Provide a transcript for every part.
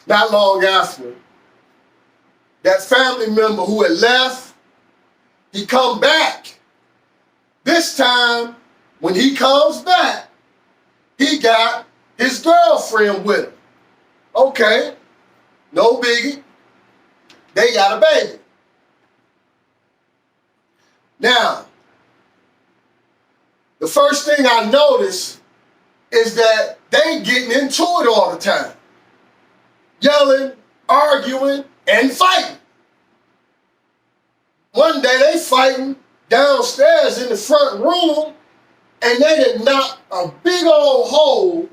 Not long after, that family member who had left, he come back. This time, when he comes back, he got his girlfriend with him. Okay, no biggie. They got a baby. Now, the first thing I noticed is that they getting into it all the time. Yelling, arguing, and fighting. One day they fighting downstairs in the front room, and they did knock a big old hole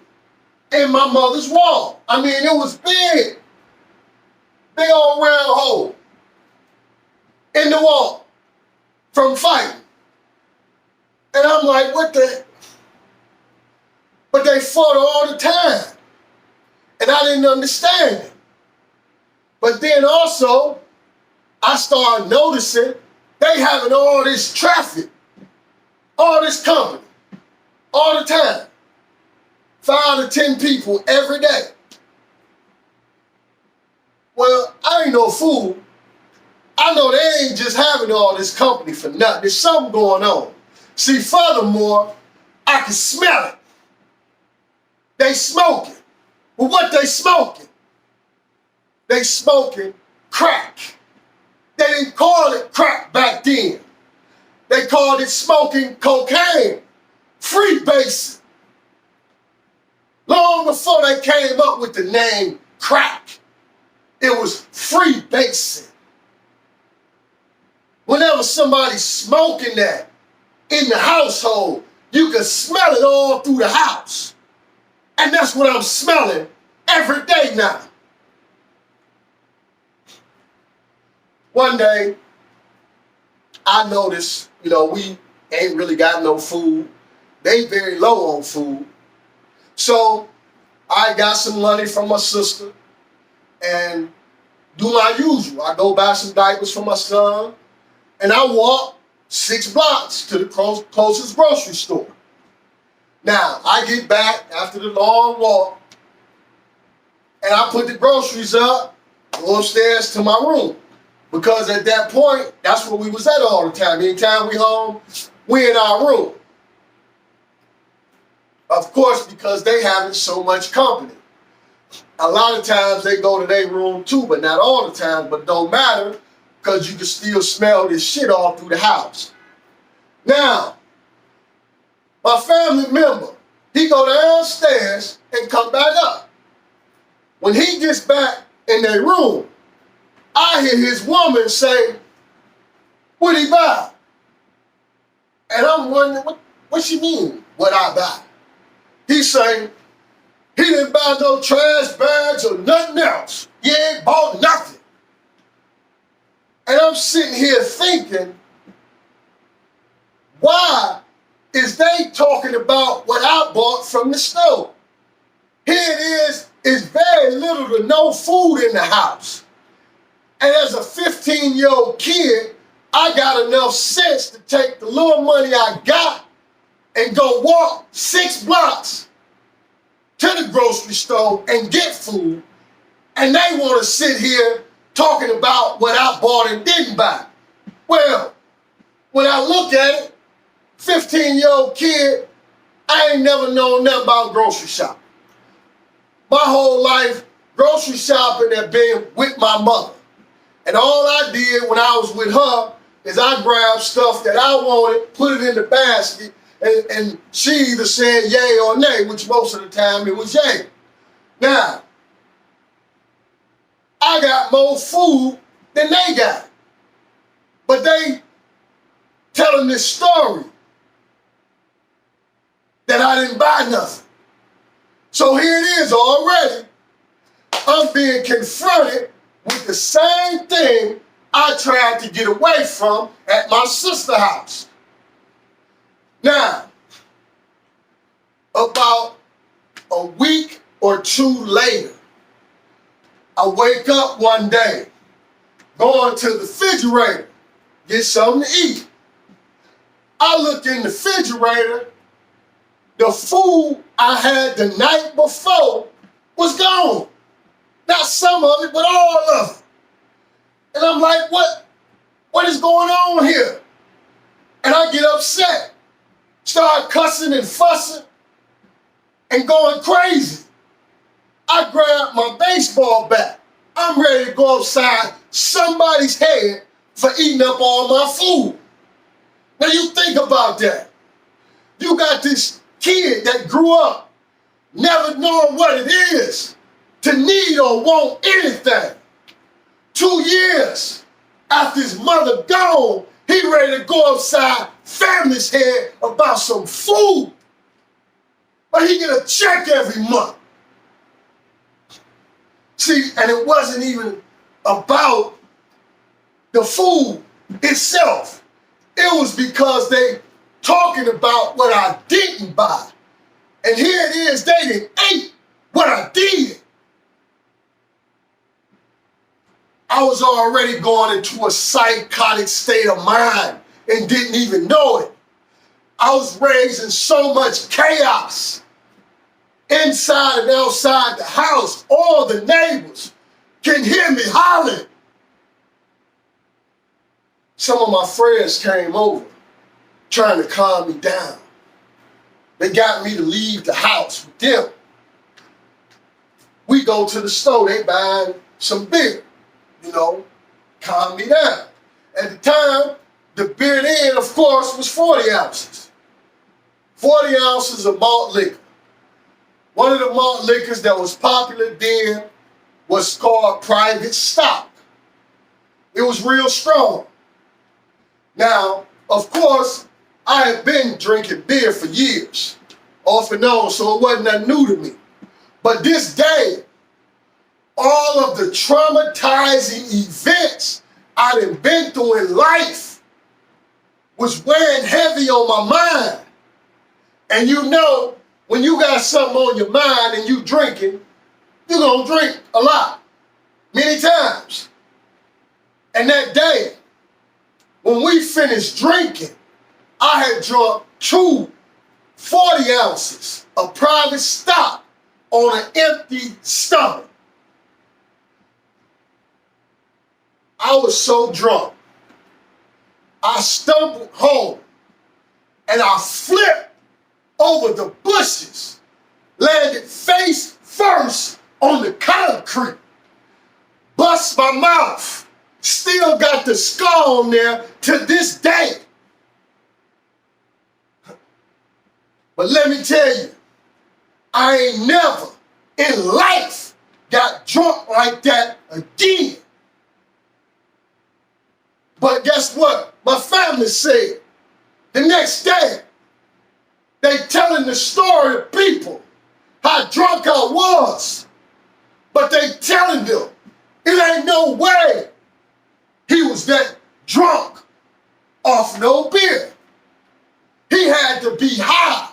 in my mother's wall. I mean, it was big. Big old round hole in the wall from fighting. And I'm like, what the? But they fought all the time. And I didn't understand it. But then also, I started noticing they having all this traffic, all this company, all the time. 5 to 10 people every day. Well, I ain't no fool. I know they ain't just having all this company for nothing. There's something going on. See, furthermore, I can smell it. They smoking. Well, what they smoking? They smoking crack. They didn't call it crack back then. They called it smoking cocaine, freebasing. Long before they came up with the name crack, it was freebasing. Whenever somebody's smoking that in the household, you can smell it all through the house. And that's what I'm smelling every day now. One day, I noticed, we ain't really got no food. They very low on food. So I got some money from my sister and do my usual. I go buy some diapers for my son and I walk 6 blocks to the closest grocery store. Now, I get back after the long walk and I put the groceries up, go upstairs to my room. Because at that point, that's where we was at all the time. Anytime we home, we in our room. Of course, because they having so much company. A lot of times they go to their room too, but not all the time, but don't matter because you can still smell this shit all through the house. Now, my family member, he go downstairs and come back up. When he gets back in their room, I hear his woman say, "What he buy?" And I'm wondering, what she mean, what I buy? He say, he didn't buy no trash bags or nothing else. He ain't bought nothing. And I'm sitting here thinking, why is they talking about what I bought from the store? Here it is, it's very little to no food in the house. And as a 15-year-old kid, I got enough sense to take the little money I got and go walk 6 blocks to the grocery store and get food. And they want to sit here talking about what I bought and didn't buy. Well, when I look at it, 15-year-old kid, I ain't never known nothing about grocery shopping. My whole life, grocery shopping had been with my mother. And all I did when I was with her is I grabbed stuff that I wanted, put it in the basket, and she either said yay or nay, which most of the time it was yay. Now, I got more food than they got. But they telling this story that I didn't buy nothing. So here it is already. I'm being confronted with the same thing I tried to get away from at my sister's house. Now, about a week or 2 later, I wake up one day, going to the refrigerator, get something to eat. I look in the refrigerator, the food I had the night before was gone. Not some of it, but all of it. And I'm like, what is going on here? And I get upset, start cussing and fussing and going crazy. I grab my baseball bat. I'm ready to go upside somebody's head for eating up all my food. Now you think about that. You got this kid that grew up never knowing what it is to need or want anything. 2 years after his mother gone, he ready to go upside family's head about some food. But he get a check every month. See, and it wasn't even about the food itself. It was because they talking about what I didn't buy. And here it is, they didn't ate what I did. I was already going into a psychotic state of mind and didn't even know it. I was raising so much chaos inside and outside the house. All the neighbors can hear me hollering. Some of my friends came over trying to calm me down. They got me to leave the house with them. We go to the store, they buying some beer, calm me down. At the time, the beer then, of course, was 40 ounces. 40 ounces of malt liquor. One of the malt liquors that was popular then was called Private Stock. It was real strong. Now, of course, I had been drinking beer for years, off and on, so it wasn't that new to me. But this day, all of the traumatizing events I done been through in life was weighing heavy on my mind. And when you got something on your mind and you drinking, you're gonna drink a lot, many times. And that day, when we finished drinking, I had drunk 2 40 ounces of Private Stock on an empty stomach. I was so drunk. I stumbled home and I flipped over the bushes, landed face first on the concrete, bust my mouth, still got the scar on there to this day. But let me tell you, I ain't never in life got drunk like that again. But guess what? My family said the next day, they telling the story to people how drunk I was. But they telling them it ain't no way he was that drunk off no beer. He had to be high.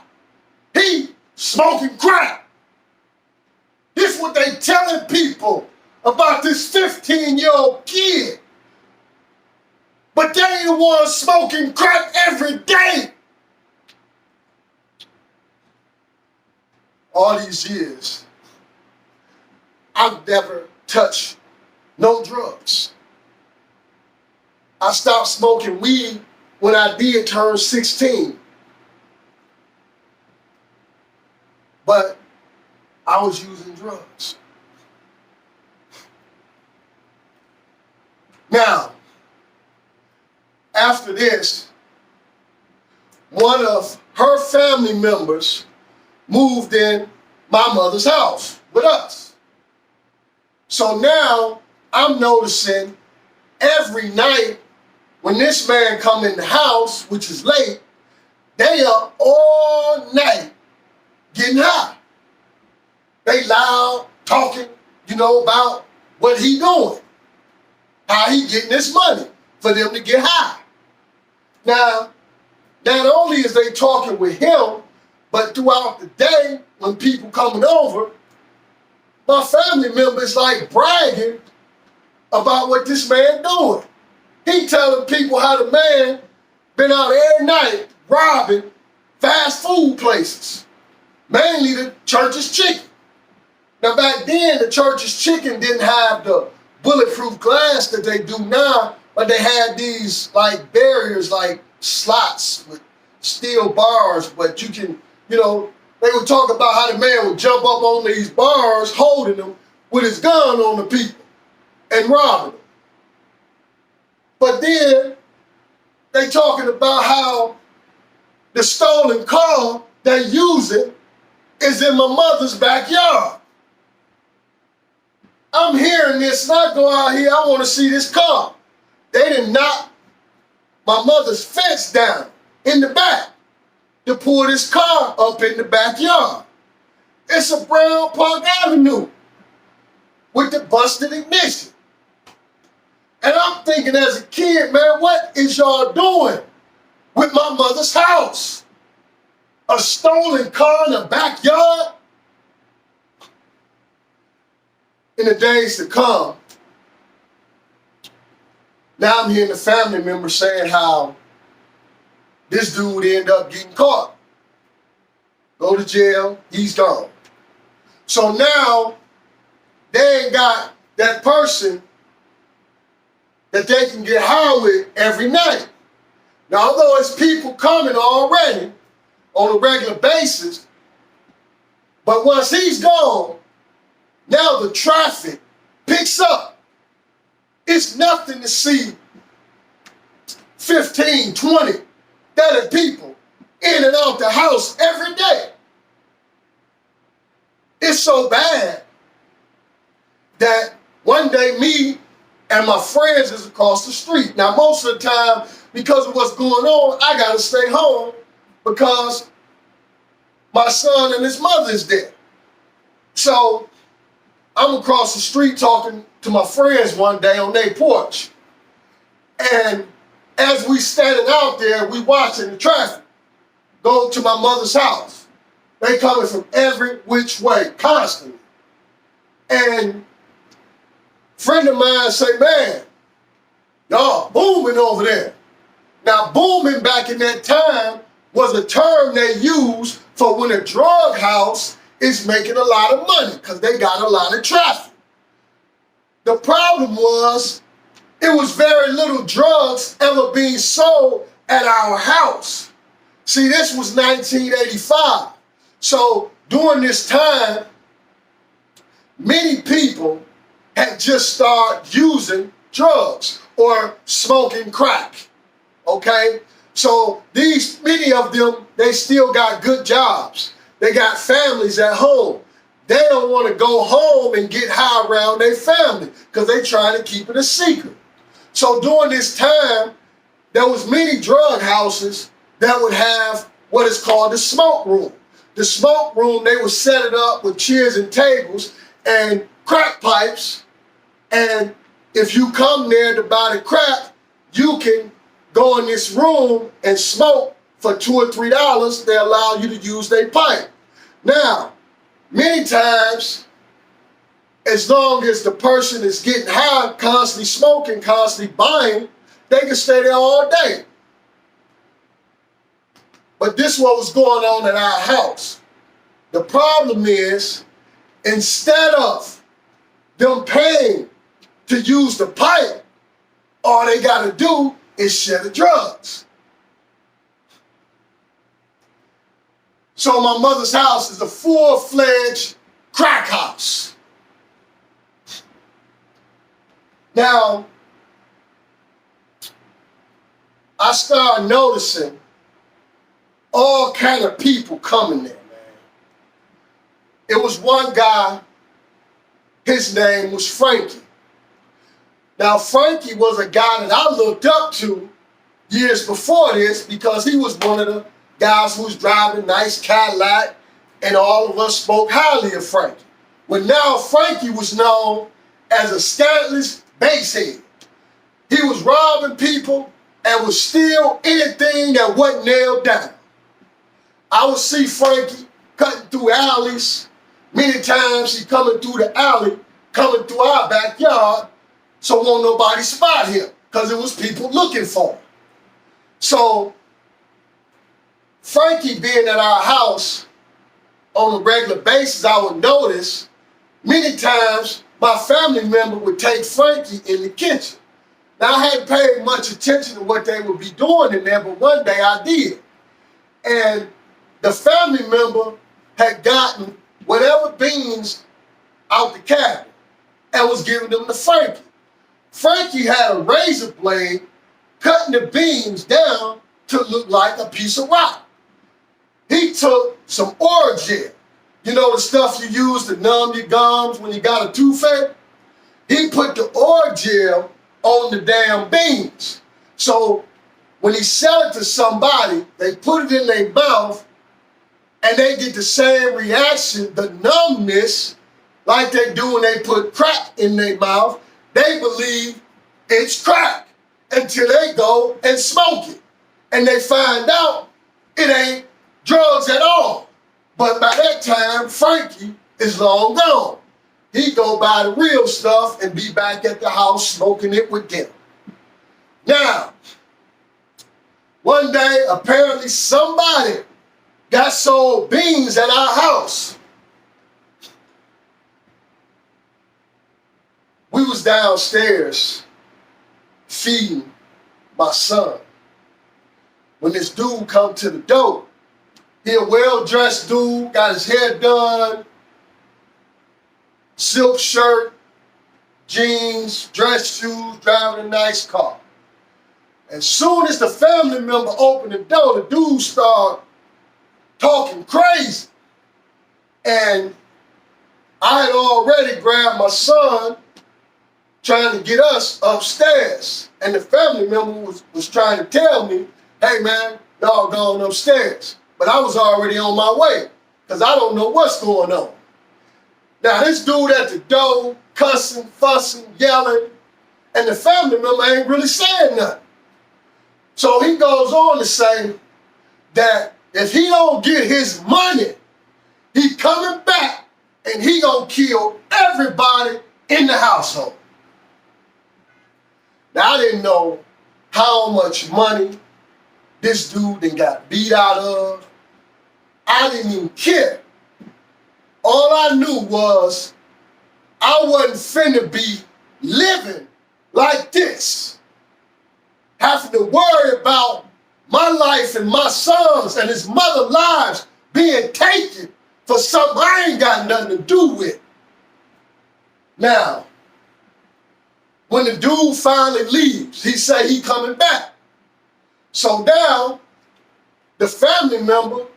He smoking crack. This is what they telling people about this 15-year-old kid. But they ain't the ones smoking crack every day. All these years, I've never touched no drugs. I stopped smoking weed when I did turn 16. But I was using drugs. Now, after this, one of her family members moved in my mother's house with us. So now I'm noticing every night when this man come in the house, which is late, they up all night getting high. They loud, talking, about what he doing, how he getting this money for them to get high. Now, not only is they talking with him, but throughout the day, when people coming over, my family members like bragging about what this man doing. He telling people how the man been out every night robbing fast food places, mainly the church's chicken. Now back then, the Church's Chicken didn't have the bulletproof glass that they do now, but they had these like barriers, like slots with steel bars, but you can, they would talk about how the man would jump up on these bars, holding them with his gun on the people and robbing them. But then they talking about how the stolen car they using is in my mother's backyard. I'm hearing this and I go out here, I want to see this car. They didn't knock my mother's fence down in the back to pull this car up in the backyard. It's a Brown Park Avenue with the busted ignition. And I'm thinking as a kid, man, what is y'all doing with my mother's house? A stolen car in the backyard? In the days to come, now I'm hearing the family members saying how this dude ended up getting caught. Go to jail, he's gone. So now they ain't got that person that they can get high with every night. Now, although it's people coming already on a regular basis, but once he's gone, now the traffic picks up. It's nothing to see 15, 20, 30 people in and out the house every day. It's so bad that one day me and my friends is across the street. Now, most of the time, because of what's going on, I gotta stay home because my son and his mother is there. So I'm across the street talking to my friends one day on their porch. And as we standing out there, we watching the traffic go to my mother's house. They coming from every which way, constantly. And a friend of mine say, man, y'all booming over there. Now, booming back in that time was a term they used for when a drug house is making a lot of money because they got a lot of traffic. The problem was it was very little drugs ever being sold at our house. See, this was 1985. So during this time, many people had just started using drugs or smoking crack, okay? So many of them, they still got good jobs. They got families at home. They don't want to go home and get high around their family because they trying to keep it a secret. So during this time, there was many drug houses that would have what is called the smoke room. The smoke room, they would set it up with chairs and tables and crack pipes. And if you come there to buy the crack, you can go in this room and smoke for $2 or $3. They allow you to use their pipe. Now, many times, as long as the person is getting high, constantly smoking, constantly buying, they can stay there all day. But this is what was going on at our house. The problem is, instead of them paying to use the pipe, all they got to do is share the drugs. So my mother's house is a full-fledged crack house. Now, I started noticing all kind of people coming there, man. It was one guy, his name was Frankie. Now, Frankie was a guy that I looked up to years before this because he was one of the guys who was driving a nice Cadillac, and all of us spoke highly of Frankie. Well, now Frankie was known as a scandalous basehead. He was robbing people and would steal anything that wasn't nailed down. I would see Frankie cutting through alleys. Many times he coming through the alley, coming through our backyard, so won't nobody spot him because it was people looking for him. So Frankie being at our house on a regular basis, I would notice many times my family member would take Frankie in the kitchen. Now, I hadn't paid much attention to what they would be doing in there, but one day I did. And the family member had gotten whatever beans out the cabinet and was giving them to Frankie. Frankie had a razor blade cutting the beans down to look like a piece of rock. He took some Orajel, you know, the stuff you use to numb your gums when you got a toothache. He put the Orajel on the damn beans. So when he sell it to somebody, they put it in their mouth and they get the same reaction, the numbness, like they do when they put crack in their mouth. They believe it's crack until they go and smoke it. And they find out it ain't drugs at all. But by that time, Frankie is long gone. He go buy the real stuff and be back at the house smoking it with them. Now, one day, apparently somebody got sold beans at our house. We was downstairs feeding my son when this dude come to the door. He a well-dressed dude, got his hair done, silk shirt, jeans, dress shoes, driving a nice car. As soon as the family member opened the door, the dude started talking crazy. And I had already grabbed my son trying to get us upstairs. And the family member was trying to tell me, hey man, y'all going upstairs. But I was already on my way because I don't know what's going on. Now this dude at the door, cussing, fussing, yelling, and the family member ain't really saying nothing. So he goes on to say that if he don't get his money, he coming back and he gonna kill everybody in the household. Now I didn't know how much money this dude done got beat out of. I didn't even care. All I knew was I wasn't finna be living like this, having to worry about my life and my sons and his mother's lives being taken for something I ain't got nothing to do with. Now, when the dude finally leaves, he say he coming back. So now, the family member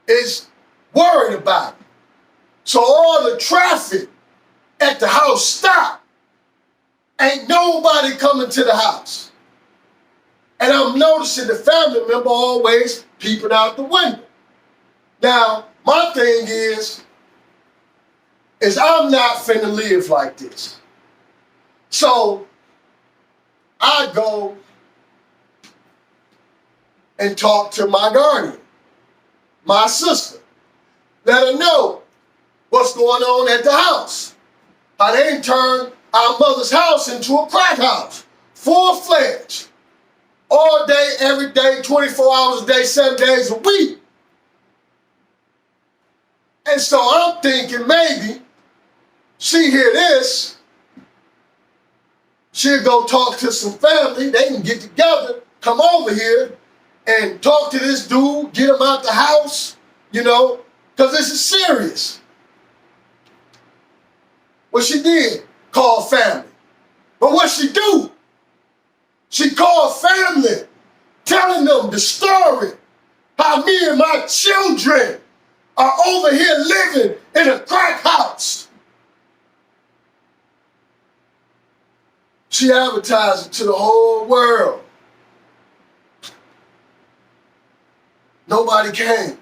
is worried about it. So all the traffic at the house stopped. Ain't nobody coming to the house. And I'm noticing the family member always peeping out the window. Now, my thing is I'm not finna live like this. So I go and talk to my guardian, my sister. Let her know what's going on at the house. How they turned our mother's house into a crack house, full-fledged, all day, every day, 24 hours a day, 7 days a week. And so I'm thinking maybe she hear this, she'll go talk to some family, they can get together, come over here and talk to this dude, get him out the house, you know, because this is serious. What she did, call family. But what she do? She called family, telling them the story, how me and my children are over here living in a crack house. She advertised it to the whole world. Nobody came.